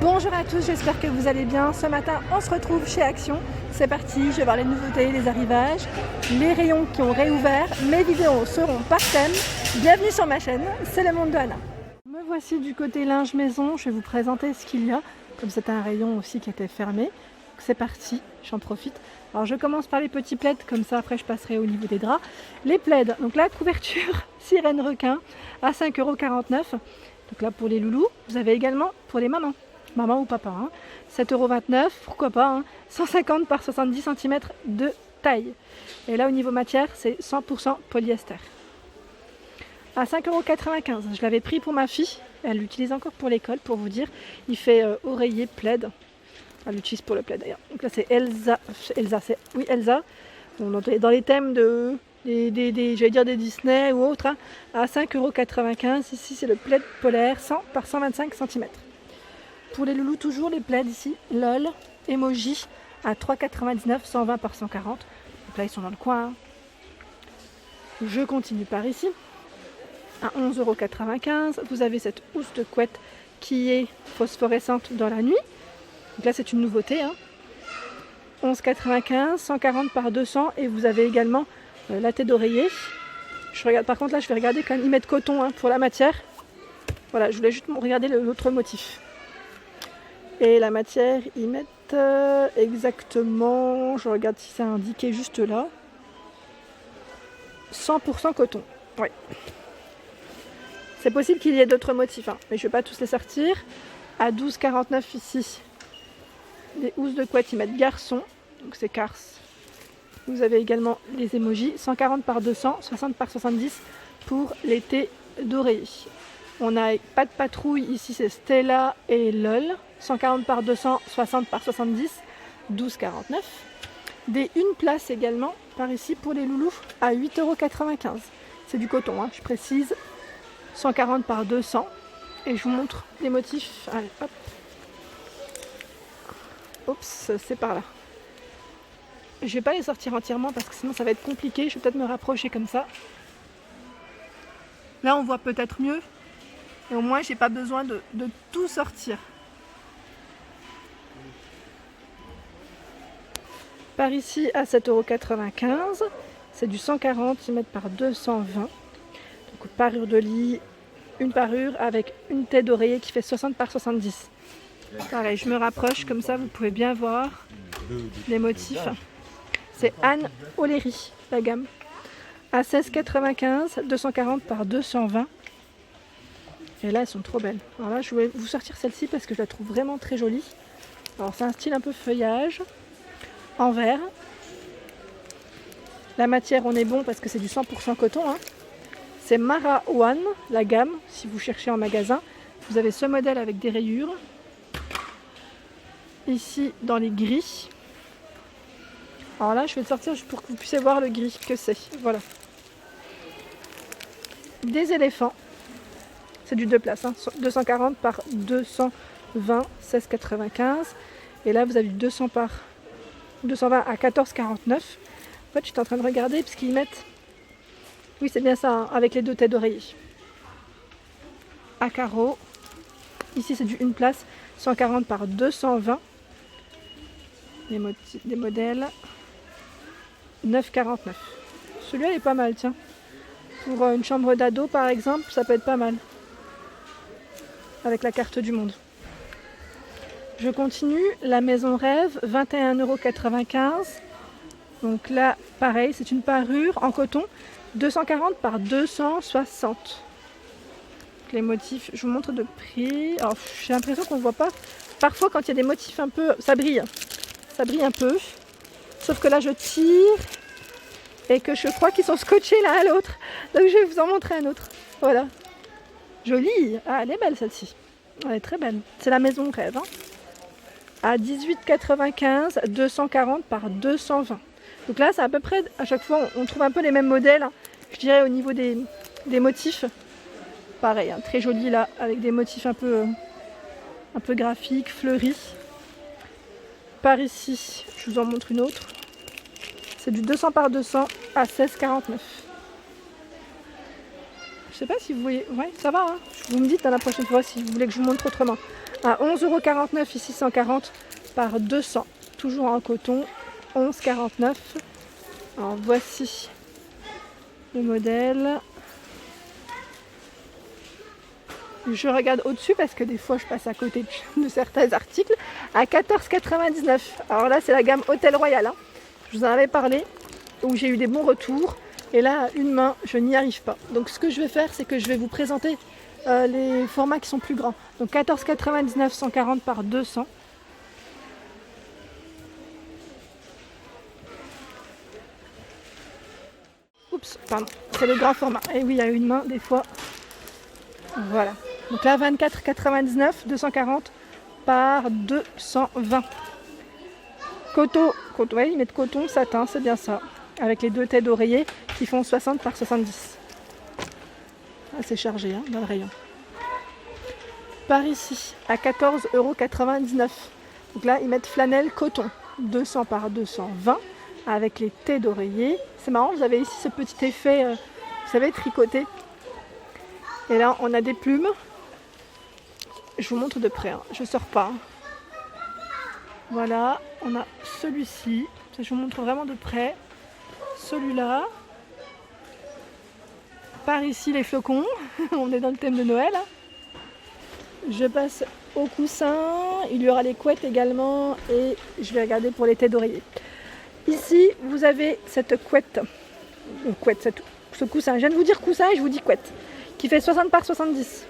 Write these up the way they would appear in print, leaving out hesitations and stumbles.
Bonjour à tous, j'espère que vous allez bien. Ce matin, on se retrouve chez Action. C'est parti, je vais voir les nouveautés, les arrivages, les rayons qui ont réouvert. Mes vidéos seront par thème. Bienvenue sur ma chaîne, c'est le monde de Anna. Me voici du côté linge maison, je vais vous présenter ce qu'il y a. Comme c'est un rayon aussi qui était fermé. C'est parti, j'en profite. Alors je commence par les petits plaids, comme ça après je passerai au niveau des draps. Les plaids, donc la couverture sirène requin à 5,49 €. Donc là pour les loulous, vous avez également pour les mamans. Maman ou papa, hein. 7,29 €, pourquoi pas, hein. 150 par 70 cm de taille. Et là au niveau matière, c'est 100% polyester. À 5,95 €, je l'avais pris pour ma fille, elle l'utilise encore pour l'école, pour vous dire. Il fait oreiller, plaid, elle l'utilise pour le plaid d'ailleurs. Donc là c'est Elsa, oui Elsa, bon, dans les thèmes j'allais dire des Disney ou autres, hein, à 5,95 €. Ici c'est le plaid polaire 100 par 125 cm. Pour les loulous, toujours les plaids ici, LOL, Emoji, à 3,99 €, 120 par 140. Donc là, ils sont dans le coin. Je continue par ici. À 11,95 €, vous avez cette housse de couette qui est phosphorescente dans la nuit. Donc là, c'est une nouveauté. 11,95 €, 140 par 200. Et vous avez également la tête d'oreiller. Je regarde, par contre, là, je vais regarder quand même. Ils mettent coton pour la matière. Voilà, je voulais juste regarder l'autre motif. Et la matière, ils mettent exactement, je regarde si c'est indiqué juste là, 100% coton. Oui. C'est possible qu'il y ait d'autres motifs, mais je ne vais pas tous les sortir. À 12,49 € ici, les housses de couette, ils mettent garçon, donc c'est Cars. Vous avez également les emojis, 140 par 200, 60 par 70 pour l'été d'oreiller. On n'a pas de patrouille, ici c'est Stella et LOL, 140 par 200, 60 par 70, 12,49 €. Des une place également, par ici pour les loulous, à 8,95 €. C'est du coton, je précise, 140 par 200. Et je vous montre les motifs. Allez, hop. Oups, c'est par là. Je ne vais pas les sortir entièrement parce que sinon ça va être compliqué. Je vais peut-être me rapprocher comme ça. Là on voit peut-être mieux. Et au moins j'ai pas besoin de tout sortir. Par ici à 7,95 €, c'est du 140 cm par 220. Donc parure de lit, une parure avec une tête d'oreiller qui fait 60 par 70. Pareil, je me rapproche comme ça, vous pouvez bien voir les motifs. C'est Anne O'Leary, la gamme. À 16,95 €, 240 par 220. Et là, elles sont trop belles. Alors là, je voulais vous sortir celle-ci parce que je la trouve vraiment très jolie. Alors, c'est un style un peu feuillage, en vert. La matière, on est bon parce que c'est du 100% coton. C'est Mara One, la gamme, si vous cherchez en magasin. Vous avez ce modèle avec des rayures. Ici, dans les gris. Alors là, je vais le sortir juste pour que vous puissiez voir le gris que c'est. Voilà. Des éléphants. C'est du 2 places, 240 par 220, 16,95. Et là, vous avez du 200 par 220 à 14,49. En fait, je suis en train de regarder parce qu'ils mettent... Oui, c'est bien ça, avec les deux têtes d'oreiller. À carreaux. Ici, c'est du 1 place, 140 par 220. Des modèles. 9,49. Celui-là est pas mal, tiens. Pour une chambre d'ado, par exemple, ça peut être pas mal. Avec la carte du monde. Je continue, la maison rêve, 21,95 €. Donc là, pareil, c'est une parure en coton, 240 par 260. Les motifs, je vous montre de près. Alors, j'ai l'impression qu'on ne voit pas. Parfois, quand il y a des motifs un peu, ça brille un peu. Sauf que là, je tire et que je crois qu'ils sont scotchés l'un à l'autre. Donc, je vais vous en montrer un autre. Voilà. Jolie. Ah, elle est belle celle-ci. Elle est très belle. C'est la maison rêve. À 18,95 €, 240 par 220. Donc là, c'est à peu près, à chaque fois, on trouve un peu les mêmes modèles. Je dirais au niveau des motifs. Pareil, très joli là, avec des motifs un peu graphiques, fleuris. Par ici, je vous en montre une autre. C'est du 200 par 200 à 16,49 €. Je sais pas si vous voyez. Ouais, ça va. Vous me dites à la prochaine fois si vous voulez que je vous montre autrement. À 11,49 € ici, 140 par 200. Toujours en coton, 11,49 €. Alors voici le modèle. Je regarde au-dessus parce que des fois je passe à côté de certains articles. À 14,99 €. Alors là c'est la gamme Hôtel Royal. Je vous en avais parlé, où j'ai eu des bons retours. Et là à une main je n'y arrive pas. Donc ce que je vais faire c'est que je vais vous présenter les formats qui sont plus grands. Donc 14,99 €, 140 par 200. Oups, pardon, c'est le grand format. Et oui, à une main, des fois. Voilà. Donc là, 24,99 €, 240 par 220. Coton, ouais, ils mettent coton, satin, c'est bien ça. Avec les deux têtes d'oreiller qui font 60 par 70. Ah, c'est chargé hein, dans le rayon. Par ici, à 14,99 €. Donc là, ils mettent flanelle coton, 200 par 220, avec les têtes d'oreiller. C'est marrant, vous avez ici ce petit effet, vous savez, tricoté. Et là, on a des plumes. Je vous montre de près, hein. Je ne sors pas. Voilà, on a celui-ci. Je vous montre vraiment de près. Celui-là. Par ici, les flocons. On est dans le thème de Noël. Je passe au coussin. Il y aura les couettes également. Et je vais regarder pour les têtes d'oreiller. Ici, vous avez cette couette. Ce coussin. Je viens de vous dire coussin et je vous dis couette. Qui fait 60 par 70.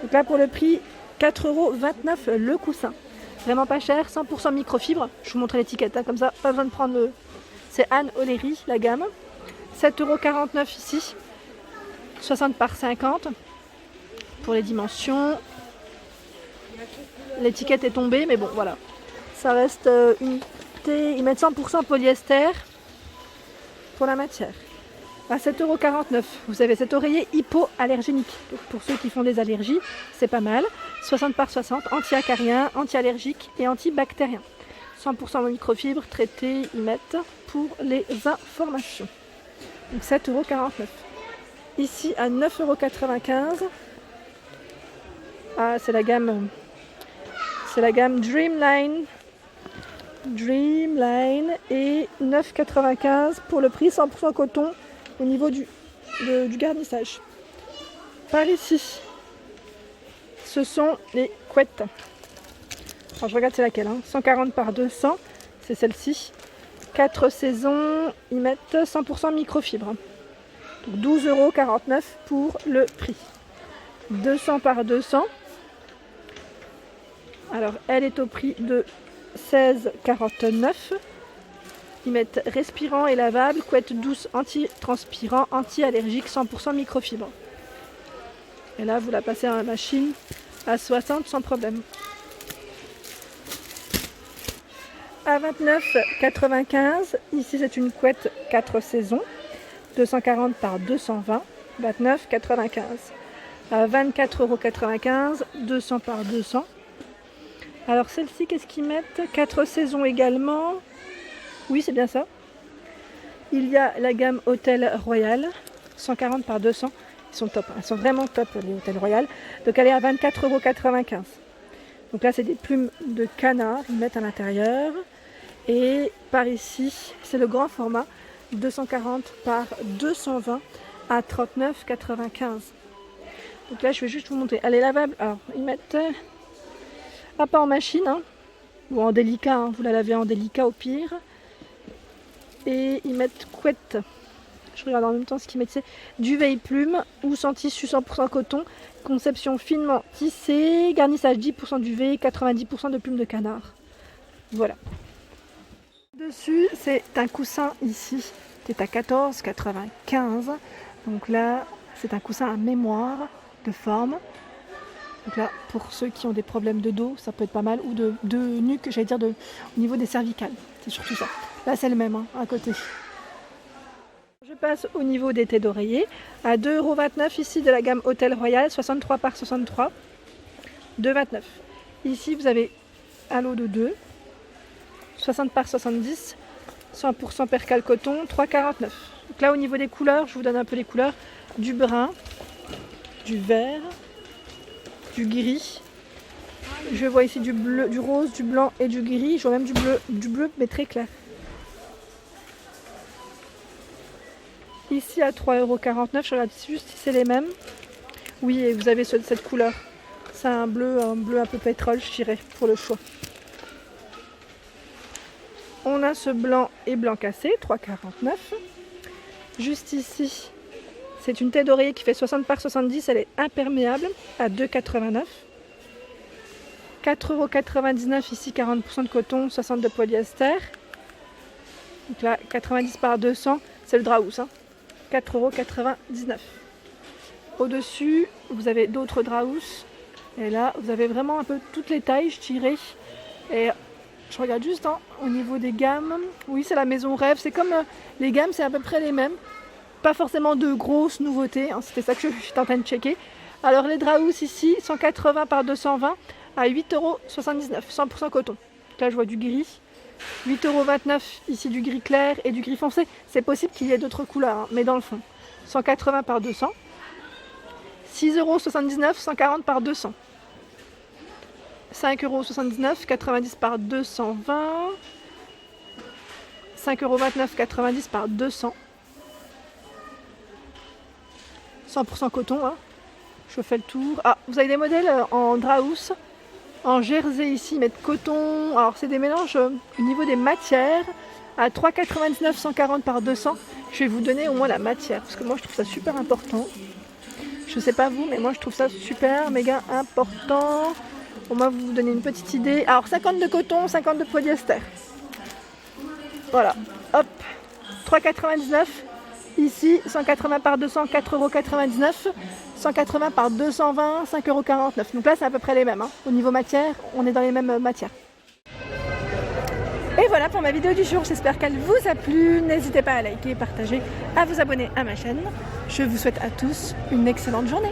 Donc là, pour le prix, 4,29 € le coussin. Vraiment pas cher, 100% microfibre. Je vous montre l'étiquette, hein, comme ça, pas besoin de prendre le... C'est Anne O'Leary, la gamme. 7,49 € ici. 60 par 50. Pour les dimensions. L'étiquette est tombée, mais bon, voilà. Ça reste unité. Ils mettent 100% polyester pour la matière. À 7,49 €, vous avez cet oreiller hypoallergénique. Donc pour ceux qui font des allergies, c'est pas mal. 60 par 60, anti-acarien, anti-allergique et antibactérien. 100% microfibre, traité, ils mettent pour les informations. Donc 7,49 €. Ici à 9,95 €. Ah, c'est la gamme Dreamline. Dreamline et 9,95 € pour le prix 100% coton. Au niveau du garnissage. Par ici, ce sont les couettes. Alors, je regarde c'est laquelle. 140 par 200, c'est celle-ci. 4 saisons, ils mettent 100% microfibre. Donc 12,49 € pour le prix. 200 par 200. Alors, elle est au prix de 16,49 €. Ils mettent respirant et lavable, couette douce, anti-transpirant, anti-allergique, 100% microfibre. Et là, vous la passez à la machine à 60 sans problème. À 29,95 €, ici c'est une couette 4 saisons, 240 par 220, 29,95 €. À 24,95 €, 200 par 200. Alors celle-ci, qu'est-ce qu'ils mettent? 4 saisons également. Oui, c'est bien ça. Il y a la gamme Hôtel Royal, 140 par 200. Ils sont top, elles sont vraiment top les Hôtel Royal. Donc elle est à 24,95 €. Donc là, c'est des plumes de canard, ils mettent à l'intérieur. Et par ici, c'est le grand format, 240 par 220 à 39,95 €. Donc là, je vais juste vous montrer. Elle est lavable. Alors, ils mettent pas en machine, hein, ou en délicat. Hein. Vous la lavez en délicat au pire. Et ils mettent couette. Je regarde en même temps ce qu'ils mettent. C'est duvet plume ou sans tissu 100% coton. Conception finement tissée. Garnissage 10% duvet, 90% de plumes de canard. Voilà. Dessus, c'est un coussin ici qui est à 14,95 €. Donc là, c'est un coussin à mémoire de forme. Donc là, pour ceux qui ont des problèmes de dos, ça peut être pas mal. Ou de nuque, j'allais dire au niveau des cervicales. C'est surtout ça. Là, c'est le même, hein, à côté. Je passe au niveau des têtes d'oreiller. À 2,29 € ici de la gamme Hôtel Royal, 63 par 63. 2,29 €. Ici, vous avez un lot de 2. 60 par 70. 100% percale coton, 3,49 €. Donc là, au niveau des couleurs, je vous donne un peu les couleurs. Du brun, du vert, du gris, Je vois ici du bleu, du rose, du blanc et du gris. Je vois même du bleu mais très clair. Ici à 3,49 €, je regarde juste si c'est les mêmes. Oui, et vous avez cette couleur. C'est un bleu un peu pétrole, je dirais, pour le choix. On a ce blanc et blanc cassé, 3,49 €. Juste ici, c'est une tête d'oreiller qui fait 60 par 70, elle est imperméable, à 2,89 €. 4,99 € ici, 40% de coton, 60 de polyester. Donc là, 90 par 200, c'est le Draous. 4,99 €. Au-dessus, vous avez d'autres Draous. Et là, vous avez vraiment un peu toutes les tailles, je dirais. Et je regarde juste au niveau des gammes. Oui, c'est la Maison Rêve. C'est comme les gammes, c'est à peu près les mêmes. Pas forcément de grosses nouveautés. C'était ça que j'étais en train de checker. Alors les Draous ici, 180 par 220 à 8,79 €, 100% coton. Donc là, je vois du gris. 8,29 € ici du gris clair et du gris foncé. C'est possible qu'il y ait d'autres couleurs, mais dans le fond. 180 par 200. 6,79 €, 140 par 200. 5,79 €, 90 par 220. 5,29 €, 90 par 200. 100% coton. Je fais le tour. Ah, vous avez des modèles en Draous. En jersey ici, ils mettent coton. Alors c'est des mélanges au niveau des matières. À 3,99 €, 140 par 200. Je vais vous donner au moins la matière. Parce que moi je trouve ça super important. Je sais pas vous, mais moi je trouve ça super méga important. Au moins vous donnez une petite idée. Alors 50 de coton, 50 de polyester. Voilà. Hop. 3,99 €. Ici, 180 par 200, 4,99 €. 180 par 220, 5,49 €. Donc là, c'est à peu près les mêmes. Au niveau matière, on est dans les mêmes matières. Et voilà pour ma vidéo du jour. J'espère qu'elle vous a plu. N'hésitez pas à liker, partager, à vous abonner à ma chaîne. Je vous souhaite à tous une excellente journée.